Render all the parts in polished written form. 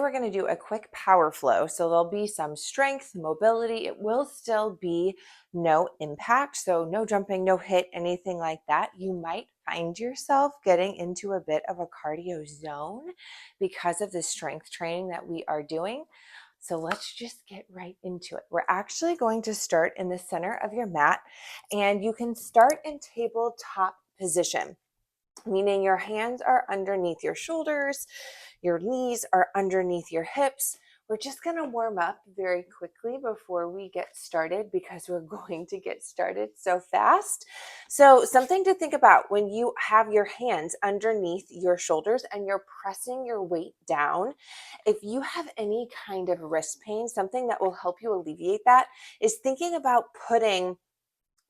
we're going to do a quick power flow. So there'll be some strength, mobility. It will still be no impact. So no jumping, no hit, anything like that. You might find yourself getting into a bit of a cardio zone because of the strength training that we are doing. So let's just get right into it. We're actually going to start in the center of your mat, and you can start in tabletop position, meaning your hands are underneath your shoulders, your knees are underneath your hips. We're just going to warm up very quickly before we get started because we're going to get started so fast. So something to think about when you have your hands underneath your shoulders and you're pressing your weight down. If you have any kind of wrist pain, something that will help you alleviate that is thinking about putting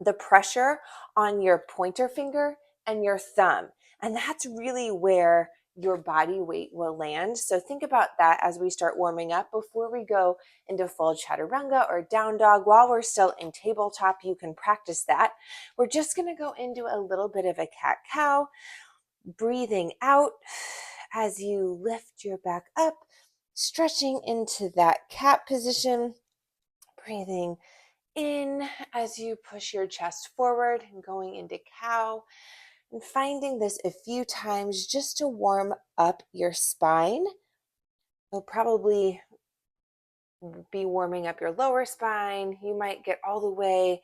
the pressure on your pointer finger and your thumb. And that's really where your body weight will land. So think about that as we start warming up before we go into full chaturanga or down dog. While we're still in tabletop, you can practice that. We're just going to go into a little bit of a cat cow, breathing out as you lift your back up, stretching into that cat position, breathing in as you push your chest forward and going into cow, and finding this a few times just to warm up your spine. You'll probably be warming up your lower spine. You might get all the way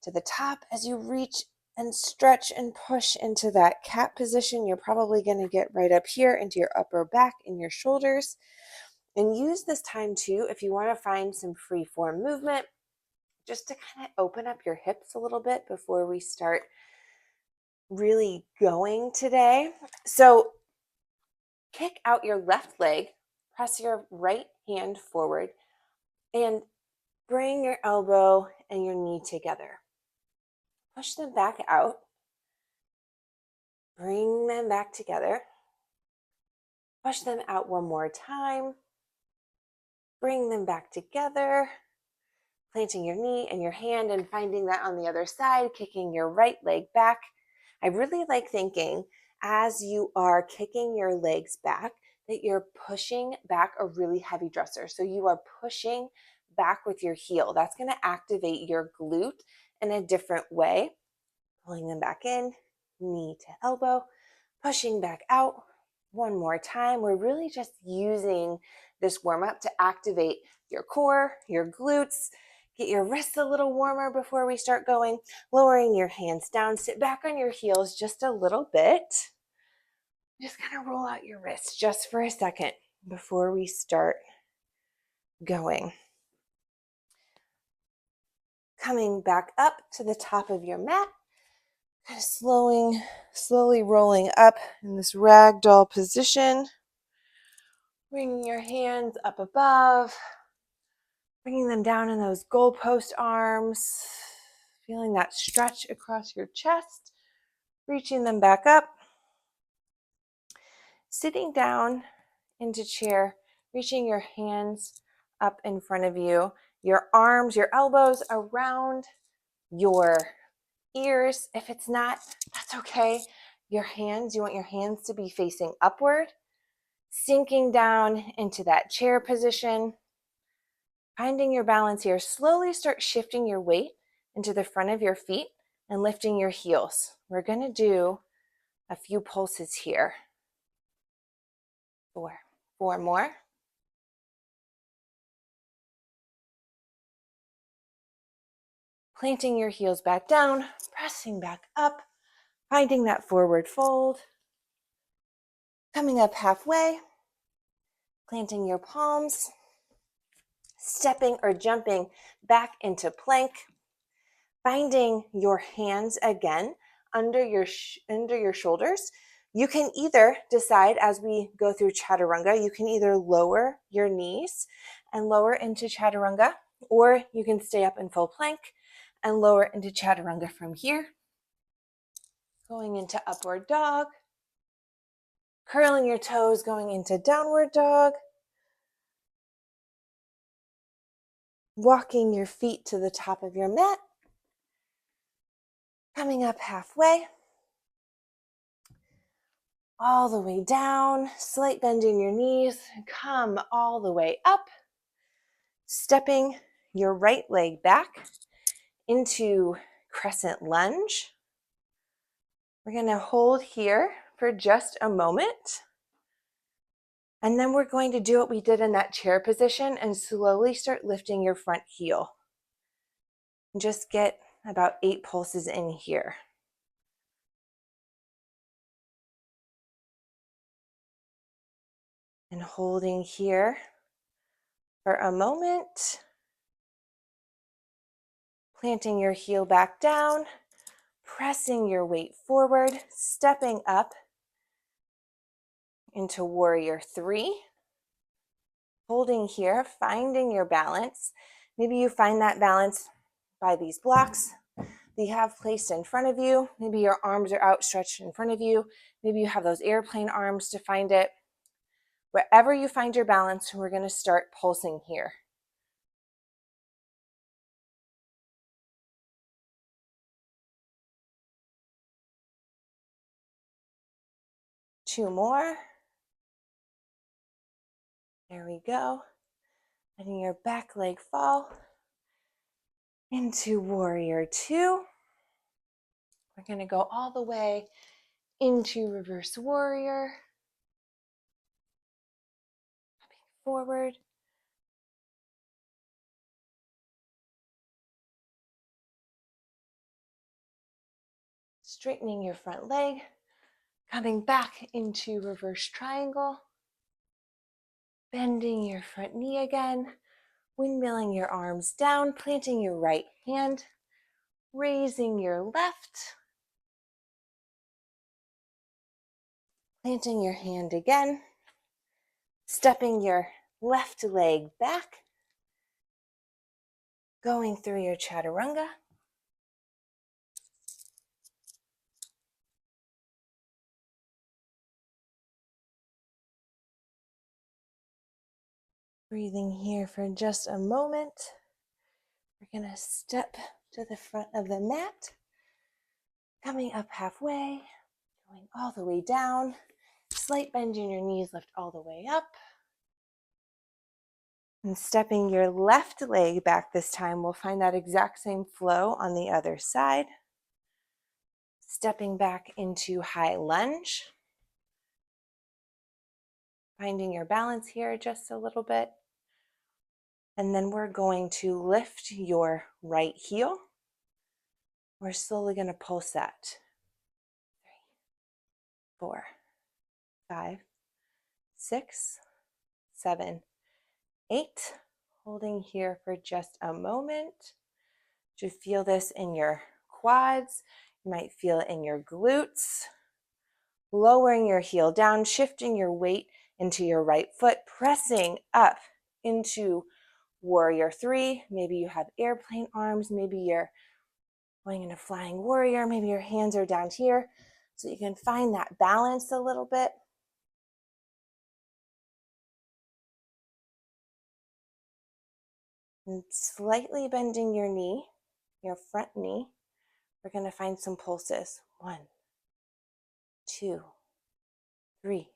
to the top as you reach and stretch and push into that cat position. You're probably going to get right up here into your upper back and your shoulders. And use this time too, if you want to find some free form movement, just to kind of open up your hips a little bit before we start really going today. So kick out your left leg, press your right hand forward, and bring your elbow and your knee together. Push them back out. Bring them back together. Push them out one more time. Bring them back together. Planting your knee and your hand and finding that on the other side, kicking your right leg back. I really like thinking as you are kicking your legs back that you're pushing back a really heavy dresser. So you are pushing back with your heel. That's going to activate your glute in a different way. Pulling them back in, knee to elbow, pushing back out. One more time. We're really just using this warm up to activate your core, your glutes. Get your wrists a little warmer before we start going. Lowering your hands down. Sit back on your heels just a little bit. Just kind of roll out your wrists just for a second before we start going. Coming back up to the top of your mat. Kind of slowly rolling up in this ragdoll position. Bringing your hands up above. Bringing them down in those goalpost arms, feeling that stretch across your chest, reaching them back up, sitting down into chair, reaching your hands up in front of you, your arms, your elbows around your ears. If it's not, that's okay. You want your hands to be facing upward, sinking down into that chair position. Finding your balance here, slowly start shifting your weight into the front of your feet and lifting your heels. We're going to do a few pulses here. Four more. Planting your heels back down, pressing back up, finding that forward fold. Coming up halfway, planting your palms, stepping or jumping back into plank. Finding your hands again under your shoulders. You can either decide as we go through chaturanga, you can either lower your knees and lower into chaturanga, or you can stay up in full plank and lower into chaturanga from here. Going into upward dog. Curling your toes, going into downward dog. Walking your feet to the top of your mat. Coming up halfway. all the way down, slight bend in your knees, come all the way up, stepping your right leg back into crescent lunge. We're going to hold here for just a moment. And then we're going to do what we did in that chair position and slowly start lifting your front heel. Just get about 8 pulses in here. And holding here for a moment. Planting your heel back down, pressing your weight forward, stepping up into warrior 3. Holding here, finding your balance. Maybe you find that balance by these blocks that you have placed in front of you. Maybe your arms are outstretched in front of you. Maybe you have those airplane arms to find it. Wherever you find your balance, we're going to start pulsing here. Two more. There we go. Letting your back leg fall into warrior 2. We're going to go all the way into reverse warrior. Coming forward. Straightening your front leg. Coming back into reverse triangle. Bending your front knee again. Windmilling your arms down. Planting your right hand. Raising your left. Planting your hand again. Stepping your left leg back. Going through your chaturanga. Breathing here for just a moment. We're going to step to the front of the mat. Coming up halfway. Going all the way down. Slight bend in your knees, lift all the way up. And stepping your left leg back this time, we'll find that exact same flow on the other side. Stepping back into high lunge. Finding your balance here just a little bit. And then we're going to lift your right heel. We're slowly going to pulse that. 3, 4, 5, 6, 7, 8. Holding here for just a moment. You feel this in your quads. You might feel it in your glutes. Lowering your heel down, shifting your weight into your right foot, pressing up into warrior 3. Maybe you have airplane arms. Maybe you're going into flying warrior. Maybe your hands are down here. So you can find that balance a little bit. And slightly bending your knee, your front knee. We're going to find some pulses. 1, 2, 3,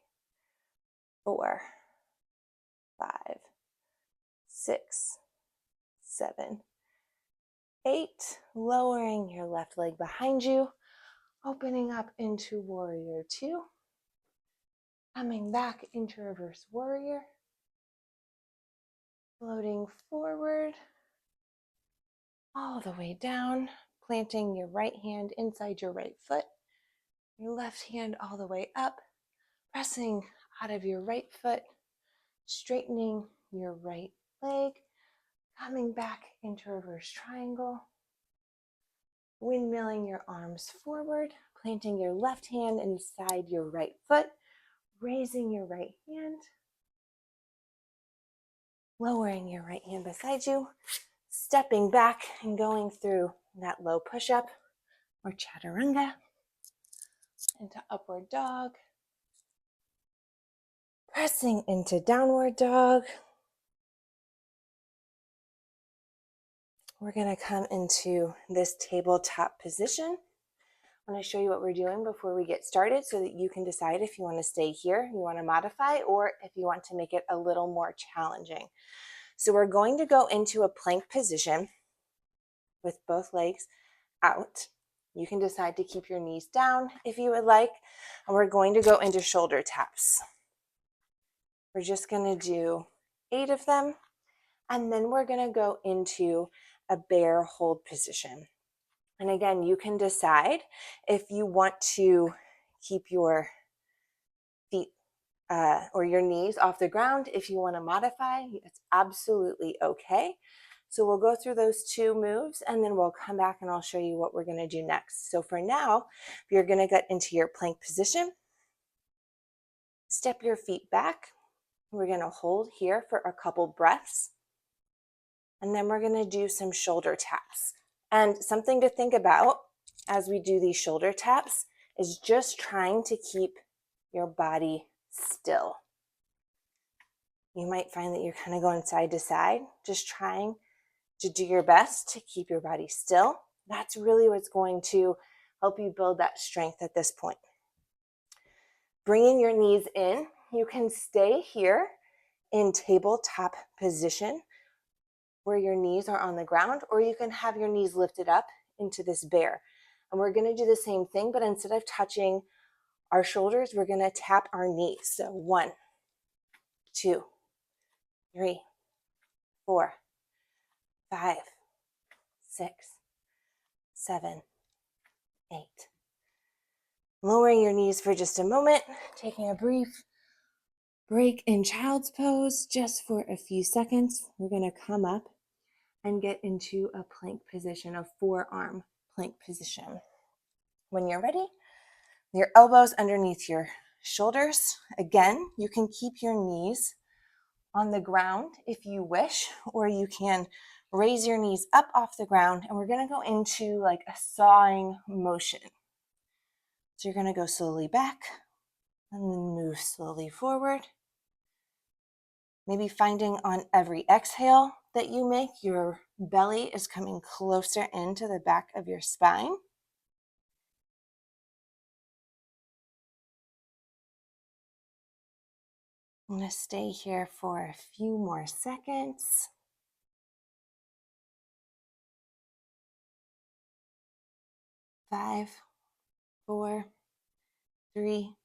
4, 5, 6, 7, 8. Lowering your left leg behind you, opening up into warrior 2. Coming back into reverse warrior. Floating forward, all the way down, planting your right hand inside your right foot, your left hand all the way up, pressing out of your right foot, straightening your right leg, coming back into reverse triangle, windmilling your arms forward, planting your left hand inside your right foot, raising your right hand, lowering your right hand beside you, stepping back and going through that low push-up or chaturanga into upward dog, pressing into downward dog. We're going to come into this tabletop position. I'm going to show you what we're doing before we get started so that you can decide if you want to stay here, you want to modify, or if you want to make it a little more challenging. So we're going to go into a plank position with both legs out. You can decide to keep your knees down if you would like, and we're going to go into shoulder taps. We're just going to do 8 of them, and then we're going to go into a bear hold position. And again, you can decide if you want to keep your feet or your knees off the ground. If you want to modify, it's absolutely okay. So we'll go through those 2 moves and then we'll come back and I'll show you what we're going to do next. So for now, you're going to get into your plank position. Step your feet back. We're going to hold here for a couple breaths. And then we're going to do some shoulder taps. And something to think about as we do these shoulder taps is just trying to keep your body still. You might find that you're kind of going side to side, just trying to do your best to keep your body still. That's really what's going to help you build that strength at this point. Bringing your knees in, you can stay here in tabletop position where your knees are on the ground, or you can have your knees lifted up into this bear. And we're going to do the same thing, but instead of touching our shoulders, we're going to tap our knees. So 1, 2, 3, 4, 5, 6, 7, 8. Lowering your knees for just a moment, taking a brief break in child's pose just for a few seconds. We're going to come up and get into a plank position, a forearm plank position. When you're ready, your elbows underneath your shoulders. Again, you can keep your knees on the ground if you wish, or you can raise your knees up off the ground, and we're going to go into like a sawing motion. So you're going to go slowly back and then move slowly forward. Maybe finding on every exhale that you make, your belly is coming closer into the back of your spine. I'm going to stay here for a few more seconds. 5, 4, 3,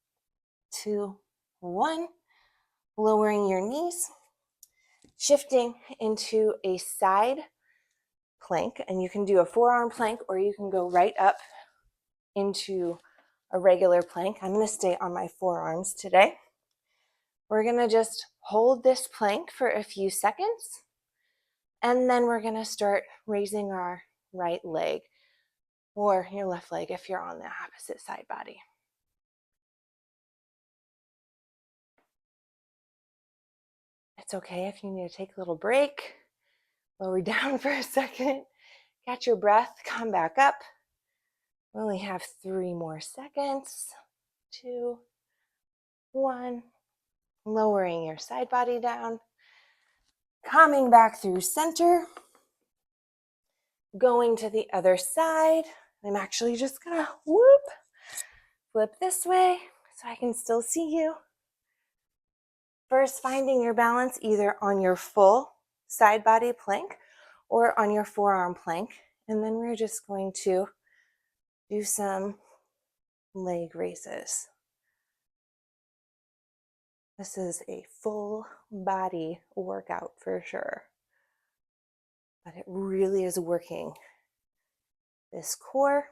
2, 1. Lowering your knees, shifting into a side plank, and you can do a forearm plank or you can go right up into a regular plank. I'm going to stay on my forearms today. We're going to just hold this plank for a few seconds, and then we're going to start raising our right leg or your left leg if you're on the opposite side body. It's okay if you need to take a little break, lower down for a second, catch your breath, come back up. We only have 3 more seconds. 2, 1. Lowering your side body down, coming back through center, going to the other side. I'm actually just gonna flip this way so I can still see you. First, finding your balance either on your full side body plank or on your forearm plank. And then we're just going to do some leg raises. This is a full body workout for sure, but it really is working this core.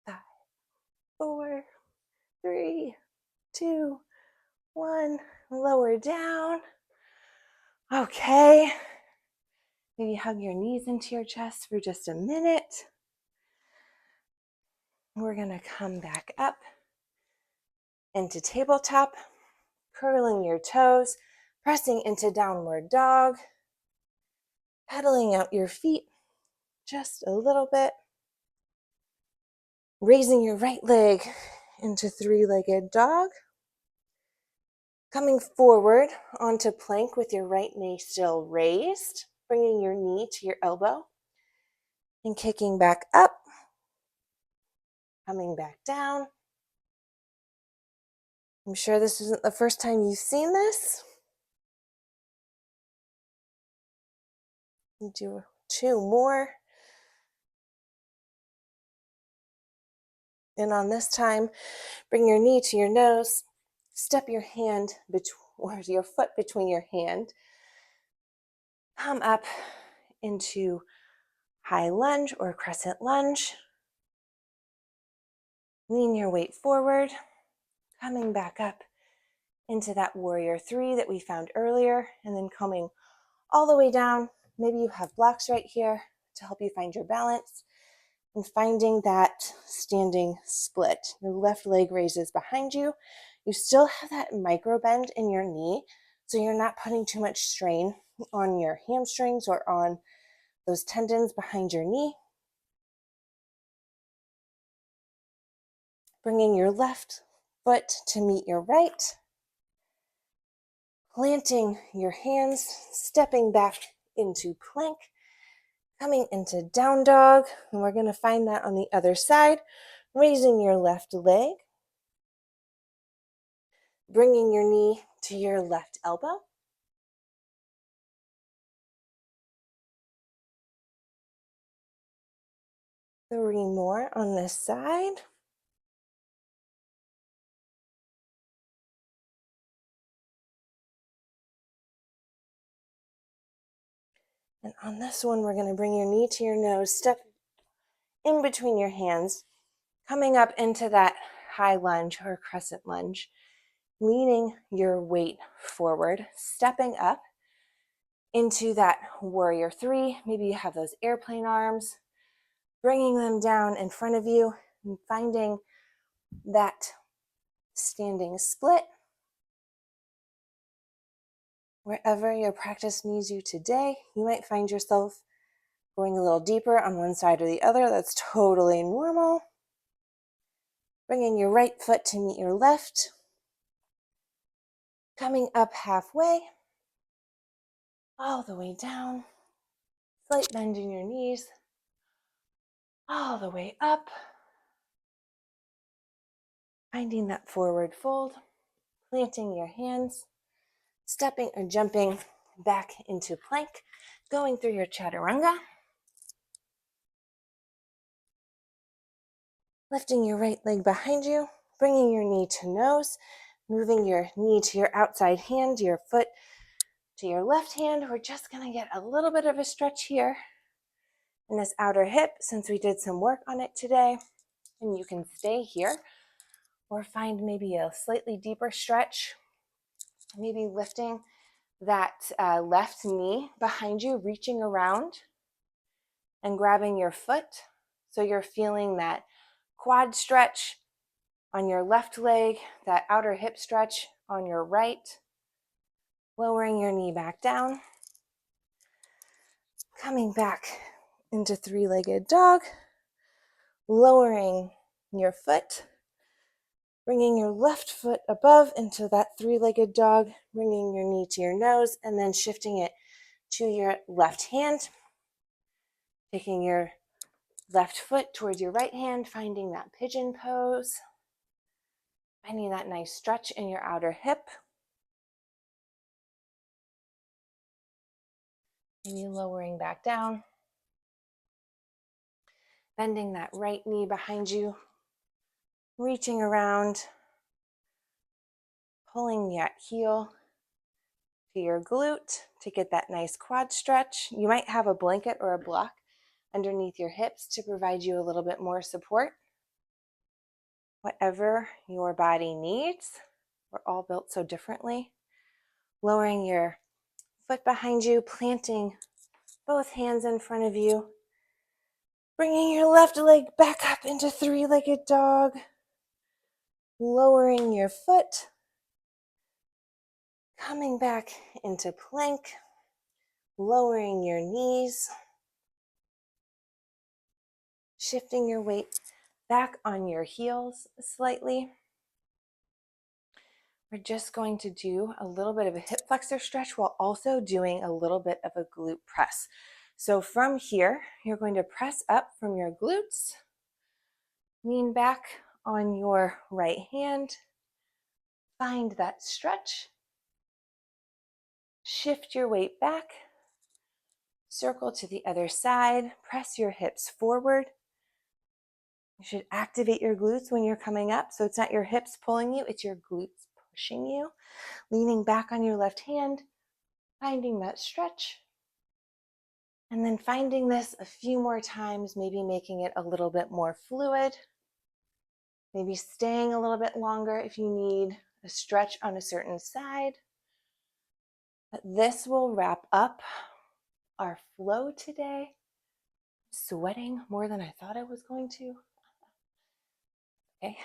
5, 4, 3, 2, 1. Lower down. Okay. Maybe hug your knees into your chest for just a minute. We're going to come back up into tabletop, curling your toes, pressing into downward dog, pedaling out your feet just a little bit, raising your right leg into 3-legged dog, coming forward onto plank with your right knee still raised bringing your knee to your elbow and kicking back up, coming back down. I'm sure this isn't the first time you've seen this. You do 2 more. And on this time, bring your knee to your nose, step your hand or your foot between your hand, come up into high lunge or crescent lunge. Lean your weight forward, coming back up into that warrior 3 that we found earlier, and then coming all the way down. Maybe you have blocks right here to help you find your balance, and finding that standing split. Your left leg raises behind you. You still have that micro bend in your knee, so you're not putting too much strain on your hamstrings or on those tendons behind your knee. Bringing your left foot to meet your right. Planting your hands, stepping back into plank, coming into down dog, and we're going to find that on the other side. Raising your left leg, bringing your knee to your left elbow. 3 more on this side. And on this one, we're going to bring your knee to your nose, step in between your hands, coming up into that high lunge or crescent lunge, leaning your weight forward, stepping up into that warrior 3. Maybe you have those airplane arms, bringing them down in front of you and finding that standing split. Wherever your practice needs you today, you might find yourself going a little deeper on one side or the other. That's totally normal. Bringing your right foot to meet your left. Coming up halfway, all the way down. Slight bend in your knees. All the way up. Finding that forward fold. Planting your hands. Stepping or jumping back into plank. Going through your chaturanga. Lifting your right leg behind you. Bringing your knee to nose. Moving your knee to your outside hand, your foot to your left hand. We're just going to get a little bit of a stretch here in this outer hip since we did some work on it today. And you can stay here or find maybe a slightly deeper stretch, maybe lifting that left knee behind you, reaching around and grabbing your foot. So you're feeling that quad stretch on your left leg, that outer hip stretch on your right. Lowering your knee back down. Coming back into 3-legged dog. Lowering your foot. Bringing your left foot above into that 3-legged dog. Bringing your knee to your nose and then shifting it to your left hand. Taking your left foot towards your right hand, finding that pigeon pose. Finding that nice stretch in your outer hip. Maybe lowering back down. Bending that right knee behind you. Reaching around. Pulling that heel to your glute to get that nice quad stretch. You might have a blanket or a block underneath your hips to provide you a little bit more support. Whatever your body needs. We're all built so differently. Lowering your foot behind you, planting both hands in front of you. Bringing your left leg back up into 3-legged dog. Lowering your foot. Coming back into plank. Lowering your knees. Shifting your weight back on your heels slightly. We're just going to do a little bit of a hip flexor stretch while also doing a little bit of a glute press. So from here, you're going to press up from your glutes, lean back on your right hand, find that stretch, shift your weight back, circle to the other side, press your hips forward. You should activate your glutes when you're coming up, so it's not your hips pulling you, it's your glutes pushing you. Leaning back on your left hand, finding that stretch, and then finding this a few more times, maybe making it a little bit more fluid, maybe staying a little bit longer if you need a stretch on a certain side. But this will wrap up our flow today. Sweating more than I thought I was going to. Okay.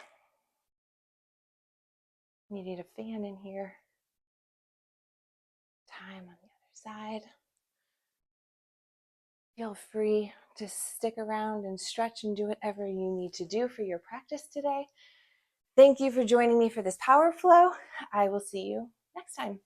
Needed a fan in here. Time on the other side. Feel free to stick around and stretch and do whatever you need to do for your practice today. Thank you for joining me for this power flow. I will see you next time.